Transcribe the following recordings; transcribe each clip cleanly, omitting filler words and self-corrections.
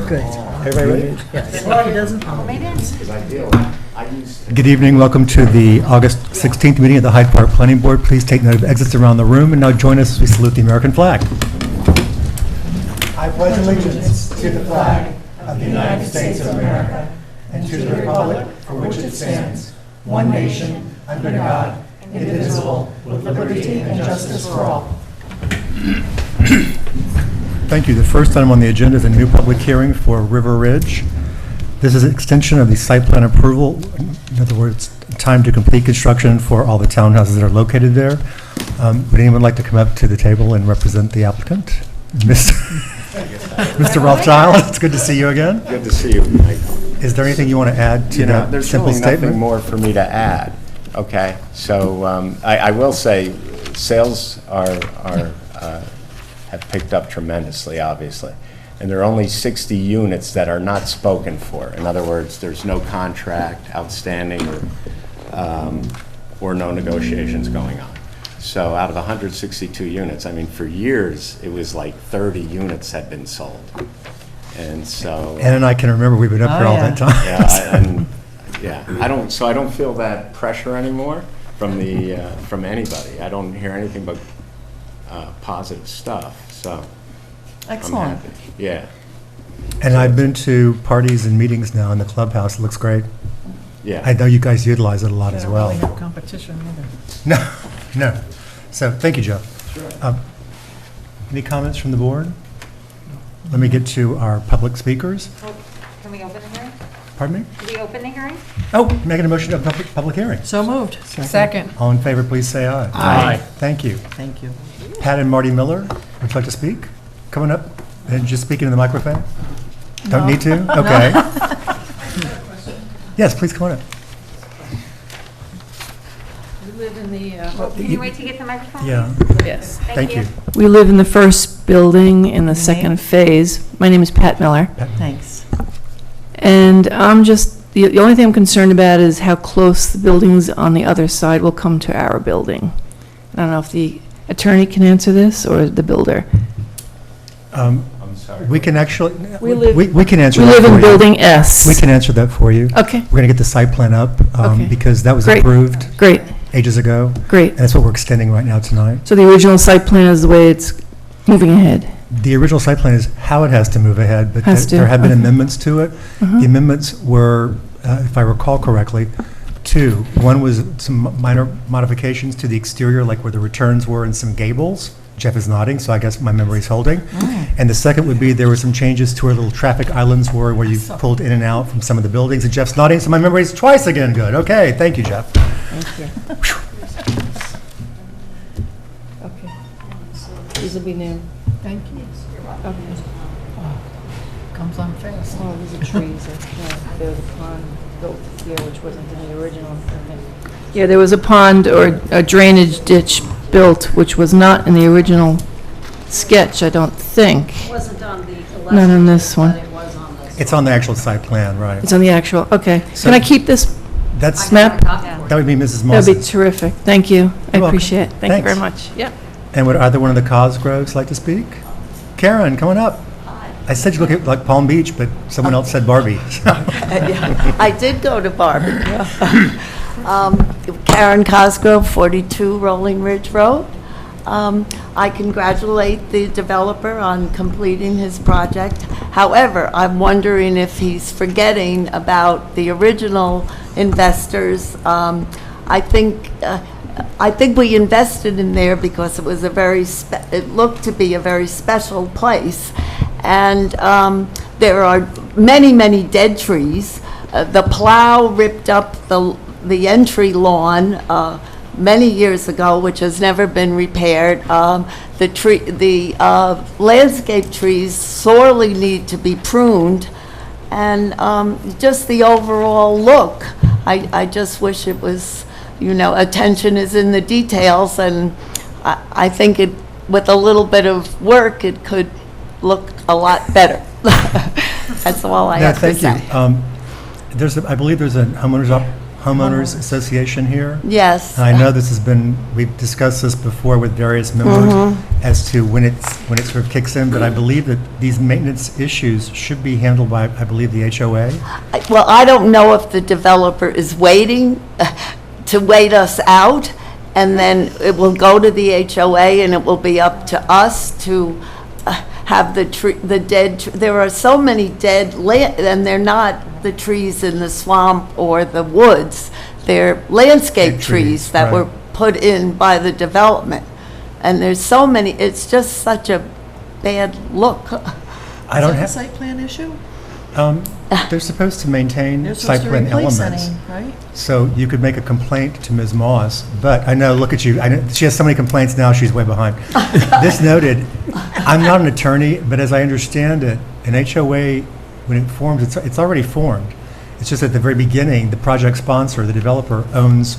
Great. Everybody ready? Yes. He doesn't follow me. Good evening. Welcome to the August 16th meeting of the Hyde Park Planning Board. Please take note of exits around the room and now join us as we salute the American flag. I pledge allegiance to the flag of the United States of America and to the republic for which it stands, one nation, under God, indivisible, with liberty and justice for all. Thank you. The first item on the agenda is a new public hearing for River Ridge. This is an extension of the site plan approval. In other words, time to complete construction for all the townhouses that are located there. Would anyone like to come up to the table and represent the applicant? Mr. Rothschild, it's good to see you again. Good to see you, Mike. Is there anything you want to add to that There's simple really statement? nothing more for me to add, okay? So I will say sales have picked up tremendously, obviously. And there are only 60 units that are not spoken for. In other words, there's no contract outstanding or no negotiations going on. So out of 162 units, I mean, for years, it was like 30 units had been sold. And so... Ann and I can remember we've been up here all that time. I don't feel that pressure anymore from anybody. I don't hear anything but positive stuff, so... Excellent. I'm happy. Yeah. And I've been to parties and meetings now in the clubhouse. It looks great. Yeah. I know you guys utilize it a lot as well. Don't really have competition either. No. So, thank you, Joe. Sure. Any comments from the board? Let me get to our public speakers. Oh, can we open the hearing? Pardon me? Can we open the hearing? Oh, making a motion to public hearing. So moved. Second. All in favor, please say aye. Aye. Thank you. Thank you. Pat and Marty Miller, would you like to speak? Coming up and just speaking in the microphone? Don't need to? Okay. Yes, please come on up. We live in the, Can you wait to get the microphone? Yeah, yes. thank you. We live in the first building in the second phase. My name is Pat Miller. Thanks. And I'm just, the only thing I'm concerned about is how close the buildings on the other side will come to our building. I don't know if the attorney can answer this or the builder. I'm sorry. We can actually, We live- we can answer We that live for in you. Building S. We can answer that for you. Okay, We're going to get the site plan up Okay. because that was Great. approved great, ages ago. great. And that's what we're extending right now tonight. So the original site plan is the way it's moving ahead. The original site plan is how it has to move ahead, but Has to, there have been okay. amendments to it. Uh-huh. The amendments were, if I recall correctly, two. One was some minor modifications to the exterior, like where the returns were and some gables. Jeff is nodding, so I guess my memory's holding. And the second would be there were some changes to where little traffic islands were, where you pulled in and out from some of the buildings. And Jeff's nodding, so my memory's twice again good. Okay, thank you, Jeff. Thank you. Okay. These will be new. Thank you. Okay. Comes on fast. Oh, these are trees. There was a pond built here, which wasn't in the original. Yeah, there was a pond or a drainage ditch built, which was not in the original sketch, I don't think. Wasn't on the Not on this one. but it was on this. It's on the actual site plan, right? It's on the actual, okay. So- Can I keep this That's, map? that would be Mrs. That would be Moses. terrific. Thank you. I You're welcome. appreciate it. Thank you very Thanks. much. Yeah. And would either one of the Cosgroves like to speak? Karen, come on up. I said you look like Palm Beach, but someone else said Barbie. I did go to Barbie. Karen Cosgrove, 42 Rolling Ridge Road. I congratulate the developer on completing his project. However, I'm wondering if he's forgetting about the original investors. I think we invested in there because it was it looked to be a very special place. And there are many, many dead trees. The plow ripped up the entry lawn many years ago, which has never been repaired. The landscape trees sorely need to be pruned. And just the overall look, I just wish it was, attention is in the details, and I think with a little bit of work, it could look a lot better. That's all I have to say. Thank you. I believe there's a homeowners Homeowners Association here. Yes. And I know this has been, we've discussed this before with various members as to when it sort of kicks in, but I believe that these maintenance issues should be handled by, I believe, the HOA. Well, I don't know if the developer is waiting to wait us out, and then it will go to the HOA, and it will be up to us to have there are so many dead, and they're not the trees in the swamp or the woods. They're landscape Dead trees that right. were put in by the development. And there's so many, it's just such a bad look. I don't Is that a have, site plan issue? they're supposed to maintain They're site supposed to plan replace elements. any, right? So you could make a complaint to Ms. Moss, but I know, look at you, I know, she has so many complaints now, she's way behind. This noted, I'm not an attorney, but as I understand it, an HOA, when it forms, it's already formed. It's just at the very beginning, the project sponsor, the developer, owns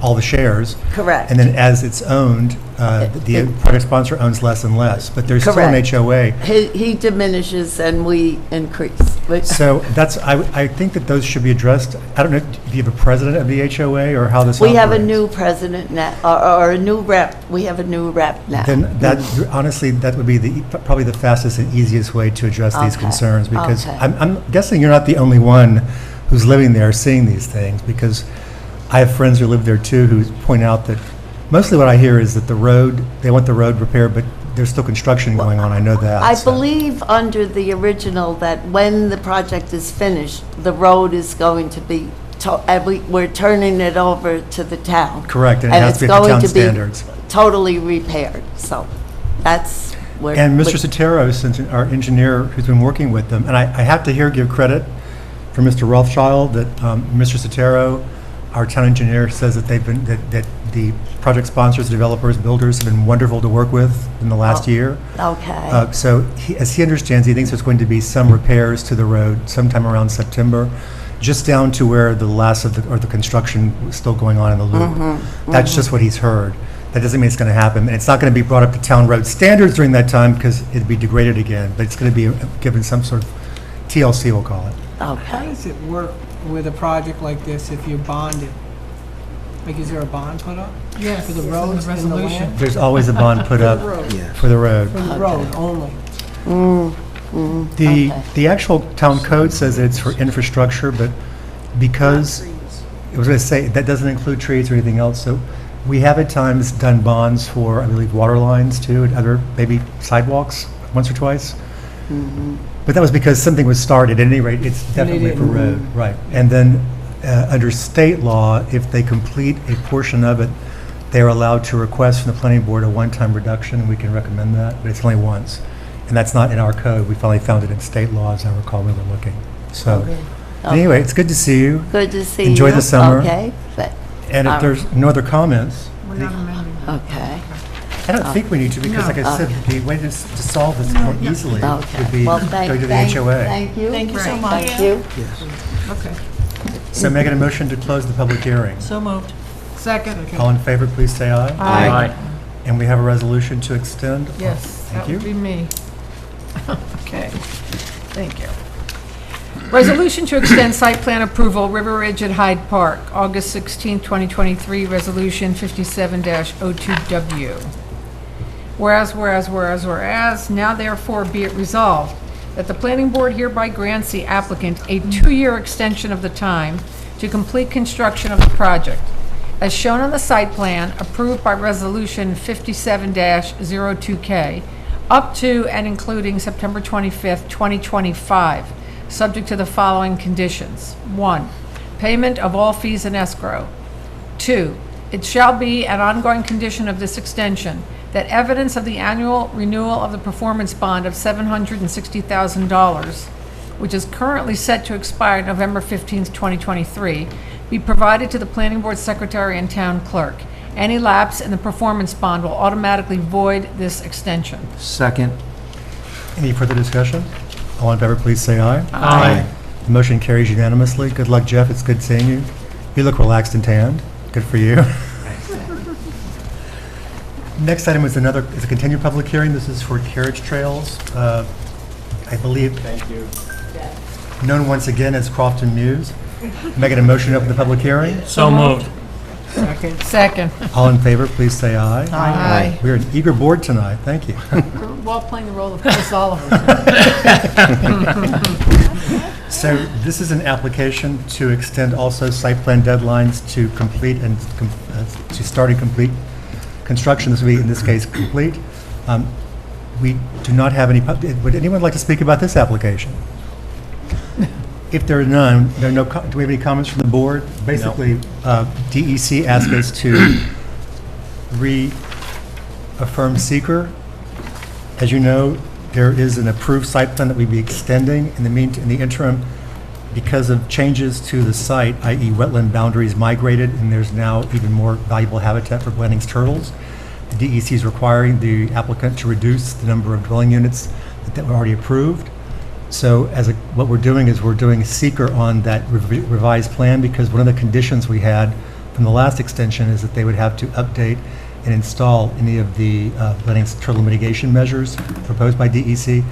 all the shares. Correct. And then as it's owned, the project sponsor owns less and less, but there's still an Correct. HOA. He diminishes and we increase. But- So that's, I think that those should be addressed. I don't know, do you have a president of the HOA or how this We have a operates? new president now, or a new rep. We have a new rep now. Then that, honestly, that would be probably the fastest and easiest way to address these Okay, concerns, because okay. I'm guessing you're not the only one who's living there seeing these things, because I have friends who live there too who point out that mostly what I hear is that they want the road repaired, but there's still construction going on, I know that. I so. believe under the original that when the project is finished, the road is going to be, we're turning it over to the town. Correct, and it has to be up to town standards. And it's going to be totally repaired, so that's where. And Mr. Sotero, since our engineer who's been working with them, and I have to here give credit for Mr. Rothschild, that Mr. Sotero, our town engineer, says that they've been, that the project sponsors, developers, builders have been wonderful to work with in the last year. Okay. So as he understands, he thinks there's going to be some repairs to the road sometime around September, just down to where the last of the construction was still going on in the loop. That's just what he's heard. That doesn't mean it's going to happen, and it's not going to be brought up to town road standards during that time because it'd be degraded again, but it's going to be given some sort of TLC, we'll call it. How Okay. does it work with a project like this if you bond it? Like, is there a bond put up? Yes, For the it's in the roads and the resolution. land? There's always a bond put up for the road. For the road only? The actual town code says that it's for infrastructure, but because, I was going to say, that doesn't include trees or anything else, so we have at times done bonds for, I believe, water lines too, and other, maybe sidewalks, once or twice. But that was because something was started, at any rate, it's definitely for didn't- road, right. And then, under state law, if they complete a portion of it, they're allowed to request from the planning board a one-time reduction, and we can recommend that, but it's only once. And that's not in our code, we finally found it in state law, as I recall when we were looking. So, anyway, it's good to see you. Good to see you. Enjoy the summer. Okay. And if there's no other comments, We're not amending. Okay. I don't think we need to, because like I said, the way to solve this more easily would be Well, go to the HOA. Thank you. Thank you so Right. much. Thank you. Okay. So make a motion to close the public hearing. So moved. Second. All in favor, please say aye. Aye. And we have a resolution to extend? Yes, Thank that would you. be me. Okay, thank you. Resolution to extend site plan approval, River Ridge at Hyde Park, August 16, 2023, Resolution 57-02W. Whereas, now therefore be it resolved that the planning board hereby grants the applicant a 2-year extension of the time to complete construction of the project, as shown on the site plan approved by Resolution 57-02K, up to and including September 25th, 2025, subject to the following conditions. 1, payment of all fees in escrow. 2, it shall be an ongoing condition of this extension that evidence of the annual renewal of the performance bond of $760,000, which is currently set to expire November 15th, 2023, be provided to the planning board secretary and town clerk. Any lapse in the performance bond will automatically void this extension. Second. Any further discussion? All in favor, please say aye. Aye. The motion carries unanimously. Good luck, Jeff, it's good seeing you. You look relaxed and tanned. Good for you. Next item is a continued public hearing. This is for carriage trails. I believe. Thank you. known once again as Crofton Muse. Making a motion to open the public hearing. So moved. Second. Second. All in favor, please say aye. Aye. We're an eager board tonight, thank you. We're well playing the role of Chris Oliver. So this is an application to extend also site plan deadlines to complete and to start and complete construction. This will be, in this case, complete. We do not have any, would anyone like to speak about this application? If there are none, do we have any comments from the board? Basically, DEC asked us to reaffirm seeker. As you know, there is an approved site plan that we'd be extending in the interim because of changes to the site, i.e. wetland boundaries migrated, and there's now even more valuable habitat for Blanding's turtles. The DEC is requiring the applicant to reduce the number of dwelling units that were already approved. So what we're doing is we're doing a seeker on that revised plan, because one of the conditions we had from the last extension is that they would have to update and install any of the Blanding's turtle mitigation measures proposed by DEC.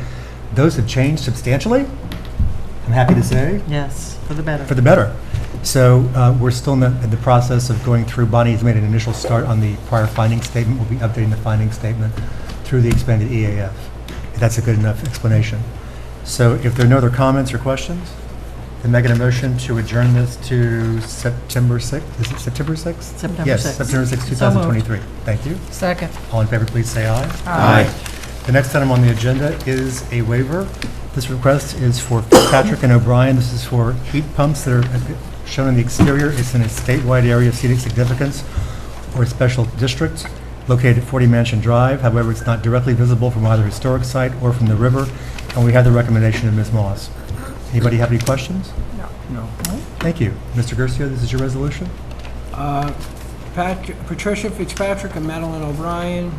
Those have changed substantially, I'm happy to say. Yes, for the better. For the better. So we're still in the process of going through. Bonnie has made an initial start on the prior finding statement. We'll be updating the finding statement through the expanded EAF. If that's a good enough explanation. So if there are no other comments or questions, then making a motion to adjourn this to September 6th. Is it September 6th? September Yes, 6th. September 6th, So moved. 2023. Thank you. Second. All in favor, please say aye. Aye. The next item on the agenda is a waiver. This request is for Fitzpatrick and O'Brien. This is for heat pumps that are shown in the exterior. It's in a statewide area of scenic significance or a special district located at 40 Mansion Drive. However, it's not directly visible from either historic site or from the river, and we have the recommendation of Ms. Moss. Anybody have any questions? No. Thank you. Mr. Gercio, this is your resolution? Patricia Fitzpatrick and Madeline O'Brien,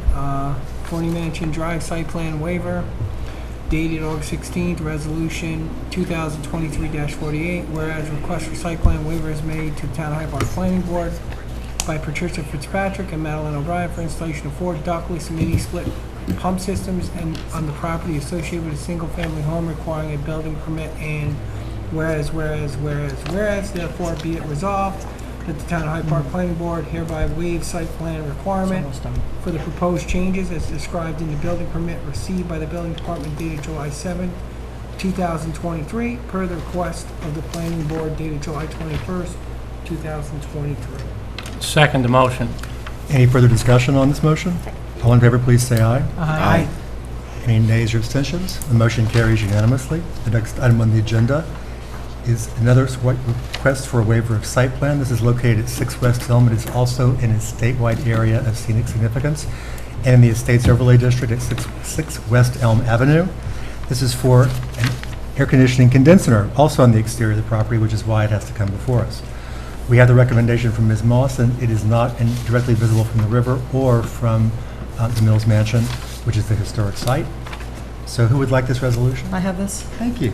40 Mansion Drive site plan waiver, dated August 16th, resolution 2023-48, whereas request for site plan waiver is made to the Town of Hyde Park Planning Board by Patricia Fitzpatrick and Madeline O'Brien for installation of 4 ductless mini split pump systems and on the property associated with a single-family home requiring a building permit, and whereas, therefore be it resolved that the Town of Hyde Park Planning Board hereby waives site plan requirement for the proposed changes as described in the building permit received by the Building Department dated July 7, 2023, per the request of the Planning Board dated July 21st, 2023. Second motion. Any further discussion on this motion? All in favor, please say aye. Aye. Any nays or abstentions? The motion carries unanimously. The next item on the agenda is another request for a waiver of site plan. This is located at 6 West Elm. It is also in a statewide area of scenic significance and in the Estates Overlay District at 6 West Elm Avenue. This is for an air conditioning condenser, also on the exterior of the property, which is why it has to come before us. We have the recommendation from Ms. Moss, and it is not directly visible from the river or from the Mills Mansion, which is the historic site. So who would like this resolution? I have this. Thank you.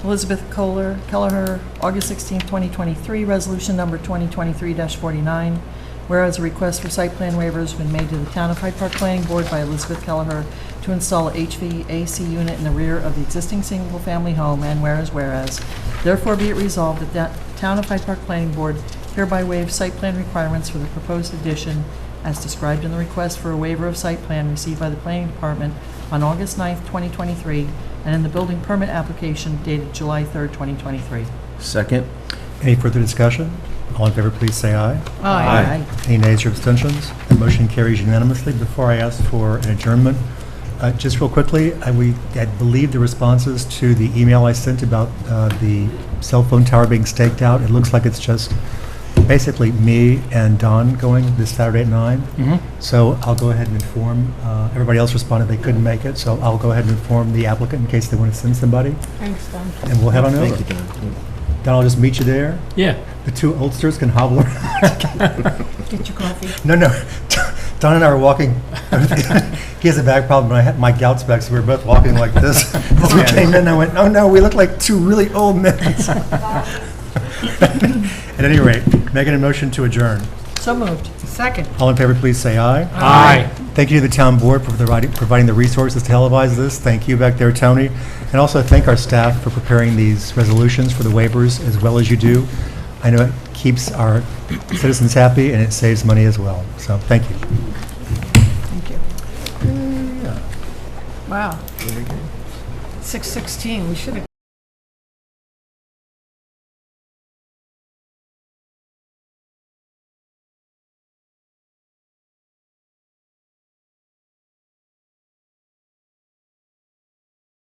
Elizabeth Kelleher, August 16, 2023, resolution number 2023-49. Whereas a request for site plan waiver has been made to the Town of Hyde Park Planning Board by Elizabeth Kelleher to install a HVAC unit in the rear of the existing single-family home, and whereas, therefore be it resolved that the Town of Hyde Park Planning Board hereby waives site plan requirements for the proposed addition as described in the request for a waiver of site plan received by the Planning Department on August 9th, 2023, and in the building permit application dated July 3rd, 2023. Second? Any further discussion? All in favor, please say aye. Aye. Any nays or abstentions? The motion carries unanimously. Before I ask for an adjournment, just real quickly, I believe the responses to the email I sent about the cell phone tower being staked out, it looks like it's just basically me and Don going this Saturday at 9. So I'll go ahead and inform, everybody else responded they couldn't make it, so I'll go ahead and inform the applicant in case they want to send somebody, Thanks, Don. and we'll head on over. Thank you, Don. Don, I'll just meet you there. Yeah. The two oldsters can hobble around. Get your coffee. No. Don and I were walking. He has a back problem, and I had my gout specs. So we were both walking like this. As we came in, I went, "Oh no, we look like two really old men." At any rate, making a motion to adjourn. So moved. Second. All in favor, please say aye. Aye. Thank you to the town board for providing the resources to televise this. Thank you back there, Tony. And also thank our staff for preparing these resolutions for the waivers as well as you do. I know it keeps our citizens happy and it saves money as well. So thank you. Thank you. Wow. 6:16, we should have